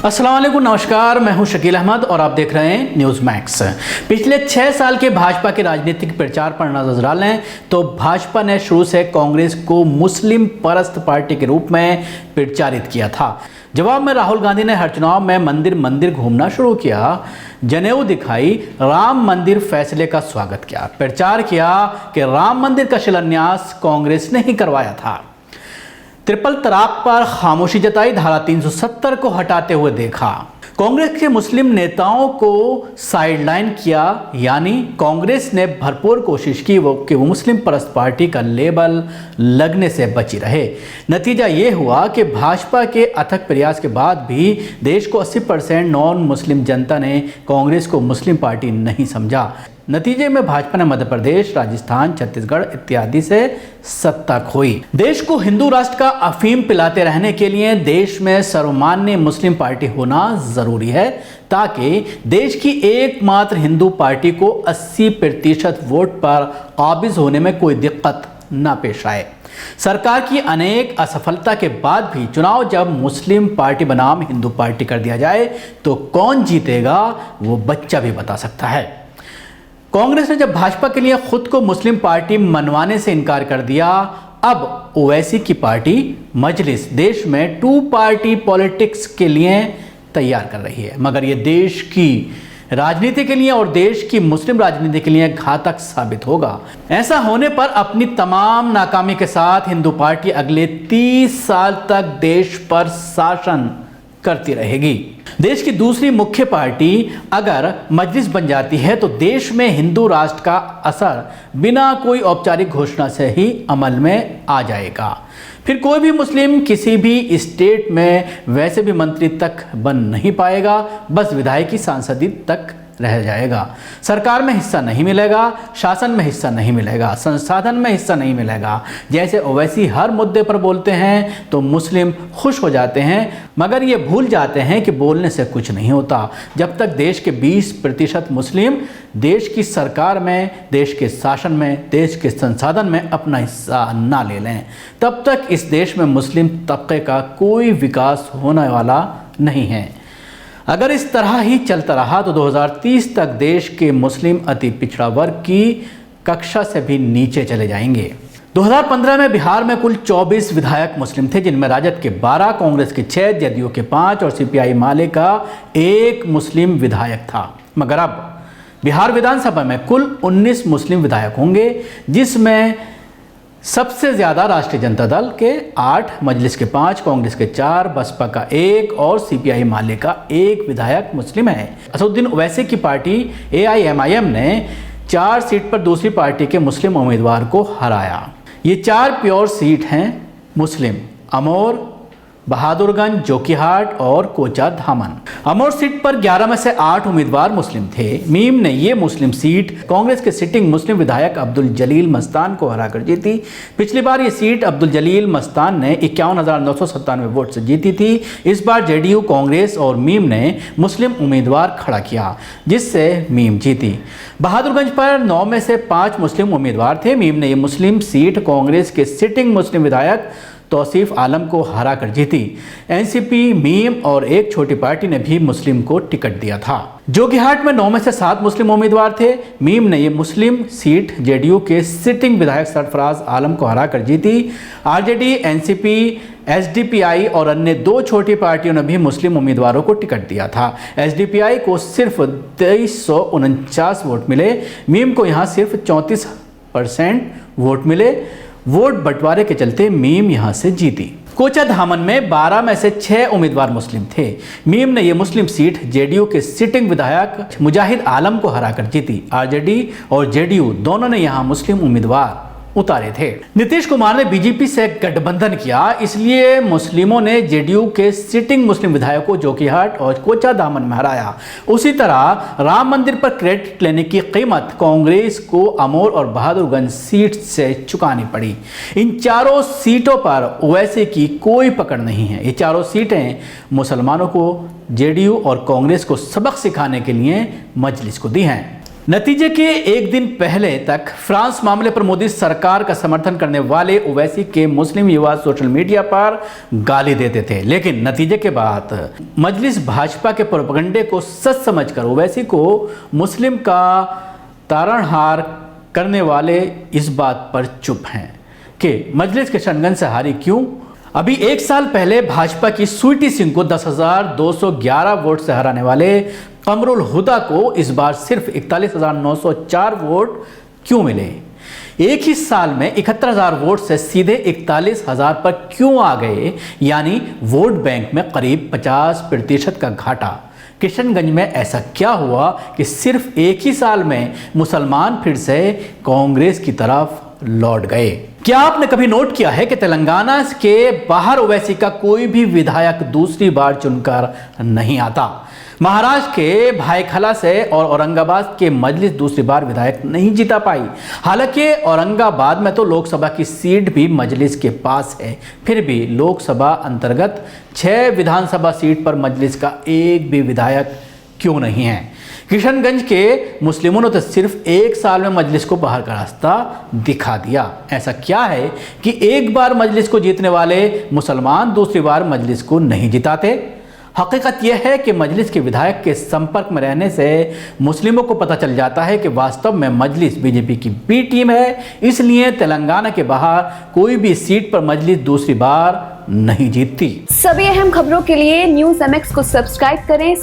अस्सलाम वालेकुम, नमस्कार। मैं हूं शकील अहमद और आप देख रहे हैं न्यूज़ मैक्स। पिछले 6 साल के भाजपा के राजनीतिक प्रचार पर नजर डालें तो भाजपा ने शुरू से कांग्रेस को मुस्लिम परस्त पार्टी के रूप में प्रचारित किया था। जवाब में राहुल गांधी ने हर चुनाव में मंदिर मंदिर घूमना शुरू किया, जनेऊ दिखाई, राम मंदिर फैसले का स्वागत किया, प्रचार किया कि राम मंदिर का शिलान्यास कांग्रेस ने ही करवाया था। ट्रिपल तलाक पर खामोशी जताई, धारा 370 को हटाते हुए देखा। कांग्रेस के मुस्लिम नेताओं को साइडलाइन किया, यानी कांग्रेस ने भरपूर कोशिश की कि वो मुस्लिम परस्त पार्टी का लेबल लगने से बची रहे। नतीजा ये हुआ कि भाजपा के अथक प्रयास के बाद भी देश को 80% नॉन मुस्लिम जनता ने कांग्रेस को मुस्लिम पार्टी नहीं समझा। नतीजे में भाजपा ने मध्य प्रदेश, राजस्थान, छत्तीसगढ़ इत्यादि से सत्ता खोई। देश को हिंदू राष्ट्र का अफीम पिलाते रहने के लिए देश में सर्वमान्य मुस्लिम पार्टी होना जरूरी है, ताकि देश की एकमात्र हिंदू पार्टी को 80% वोट पर काबिज होने में कोई दिक्कत न पेश आए। सरकार की अनेक असफलता के बाद भी चुनाव जब मुस्लिम पार्टी बनाम हिंदू पार्टी कर दिया जाए तो कौन जीतेगा वो बच्चा भी बता सकता है। कांग्रेस ने जब भाजपा के लिए खुद को मुस्लिम पार्टी मनवाने से इनकार कर दिया, अब ओवैसी की पार्टी मजलिस देश में 2 पार्टी पॉलिटिक्स के लिए तैयार कर रही है, मगर ये देश की राजनीति के लिए और देश की मुस्लिम राजनीति के लिए घातक साबित होगा। ऐसा होने पर अपनी तमाम नाकामी के साथ हिंदू पार्टी अगले 30 साल तक देश पर शासन करती रहेगी। देश की दूसरी मुख्य पार्टी अगर मजलिस बन जाती है तो देश में हिंदू राष्ट्र का असर बिना कोई औपचारिक घोषणा से ही अमल में आ जाएगा। फिर कोई भी मुस्लिम किसी भी स्टेट में वैसे भी मंत्री तक बन नहीं पाएगा, बस विधायकी सांसदी तक रह जाएगा। सरकार में हिस्सा नहीं मिलेगा, शासन में हिस्सा नहीं मिलेगा, संसाधन में हिस्सा नहीं मिलेगा। जैसे ओवैसी हर मुद्दे पर बोलते हैं तो मुस्लिम खुश हो जाते हैं, मगर ये भूल जाते हैं कि बोलने से कुछ नहीं होता। जब तक देश के 20% मुस्लिम देश की सरकार में, देश के शासन में, देश के संसाधन में अपना हिस्सा ना ले लें, तब तक इस देश में मुस्लिम तबके का कोई विकास होने वाला नहीं है। अगर इस तरह ही चलता रहा तो 2030 तक देश के मुस्लिम अति पिछड़ा वर्ग की कक्षा से भी नीचे चले जाएंगे। 2015 में बिहार में कुल 24 विधायक मुस्लिम थे, जिनमें राजद के 12, कांग्रेस के 6, जदयू के 5 और सीपीआई माले का 1 मुस्लिम विधायक था। मगर अब बिहार विधानसभा में कुल 19 मुस्लिम विधायक होंगे, जिसमें सबसे ज़्यादा राष्ट्रीय जनता दल के 8, मजलिस के 5, कांग्रेस के 4, बसपा का 1 और सीपीआई माले का 1 विधायक मुस्लिम है। असदुद्दीन ओवैसी की पार्टी AIMIM ने 4 सीट पर दूसरी पार्टी के मुस्लिम उम्मीदवार को हराया। ये 4 प्योर सीट हैं मुस्लिम: अमोर, बहादुरगंज, जोकीहाट और कोचा धामन। अमोर सीट पर 11 में से 8 उम्मीदवार मुस्लिम थे। मीम ने ये मुस्लिम सीट कांग्रेस के सिटिंग मुस्लिम विधायक अब्दुल जलील मस्तान को हराकर जीती। पिछली बार ये सीट अब्दुल जलील मस्तान ने 51,997 वोट से जीती थी। इस बार जेडीयू, कांग्रेस और मीम ने मुस्लिम उम्मीदवार खड़ा किया, जिससे मीम जीती। बहादुरगंज पर 9 में से 5 मुस्लिम उम्मीदवार थे। मीम ने ये मुस्लिम सीट कांग्रेस के सिटिंग मुस्लिम विधायक तौसीफ आलम को हरा कर जीती। एनसीपी, मीम और एक छोटी पार्टी ने भी मुस्लिम को टिकट दिया था। जोकीहाट में 9 में से 7 मुस्लिम उम्मीदवार थे। मीम ने ये मुस्लिम सीट जेडीयू के सिटिंग विधायक सरफराज आलम को हरा कर जीती। आरजेडी, एनसीपी, एसडीपीआई और अन्य 2 छोटी पार्टियों ने भी मुस्लिम उम्मीदवारों को टिकट दिया था। एसडीपीआई को सिर्फ 2349 वोट मिले। मीम को यहाँ सिर्फ 34% वोट मिले। वोट बंटवारे के चलते मीम यहां से जीती। कोचा धामन में 12 में से 6 उम्मीदवार मुस्लिम थे। मीम ने यह मुस्लिम सीट जेडीयू के सिटिंग विधायक मुजाहिद आलम को हराकर जीती। आरजेडी और जेडीयू दोनों ने यहां मुस्लिम उम्मीदवार उतारे थे। नीतीश कुमार ने बीजेपी से गठबंधन किया, इसलिए मुस्लिमों ने जेडीयू के सिटिंग मुस्लिम विधायकों जोकीहाट और कोचा दामन में हराया। उसी तरह राम मंदिर पर क्रेडिट लेने की कीमत कांग्रेस को अमोर और बहादुरगंज सीट से चुकानी पड़ी। इन 4 सीटों पर ओवैसी की कोई पकड़ नहीं है। ये 4 सीटें मुसलमानों को जेडीयू और कांग्रेस को सबक सिखाने के लिए मजलिस को दी हैं। नतीजे के एक दिन पहले तक फ्रांस मामले पर मोदी सरकार का समर्थन करने वाले ओवैसी के मुस्लिम युवा सोशल मीडिया पर गाली देते थे, लेकिन नतीजे के बाद मजलिस भाजपा के प्रोपेगेंडे को सच समझकर ओवैसी को मुस्लिम का तारणहार करने वाले इस बात पर चुप हैं कि मजलिस किशनगंज से हारी क्यों। अभी एक साल पहले भाजपा की स्वीटी सिंह को 10,211 वोट से हराने वाले कमरुल हुदा को इस बार सिर्फ 41,904 वोट क्यों मिले। एक ही साल में 71,000 वोट से सीधे 41,000 पर क्यों आ गए, यानी वोट बैंक में करीब 50% का घाटा। किशनगंज में ऐसा क्या हुआ कि सिर्फ एक ही साल में मुसलमान फिर से कांग्रेस की तरफ लौट गए। क्या आपने कभी नोट किया है कि तेलंगाना के बाहर ओवैसी का कोई भी विधायक दूसरी बार चुनकर नहीं आता। महाराष्ट्र के भायखला से और औरंगाबाद के मजलिस दूसरी बार विधायक नहीं जीता पाई। हालांकि औरंगाबाद में तो लोकसभा की सीट भी मजलिस के पास है, फिर भी लोकसभा अंतर्गत 6 विधानसभा सीट पर मजलिस का एक भी विधायक क्यों नहीं है। किशनगंज के मुस्लिमों ने तो सिर्फ एक साल में मजलिस को बाहर का रास्ता दिखा दिया। ऐसा क्या है कि एक बार मजलिस को जीतने वाले मुसलमान दूसरी बार मजलिस को नहीं जिताते। हकीकत यह है कि मजलिस के विधायक के संपर्क में रहने से मुस्लिमों को पता चल जाता है कि वास्तव में मजलिस बीजेपी की बी टीम है, इसलिए तेलंगाना के बाहर कोई भी सीट पर मजलिस दूसरी बार नहीं जीतती। सभी अहम खबरों के लिए न्यूज़ MX को सब्सक्राइब करें,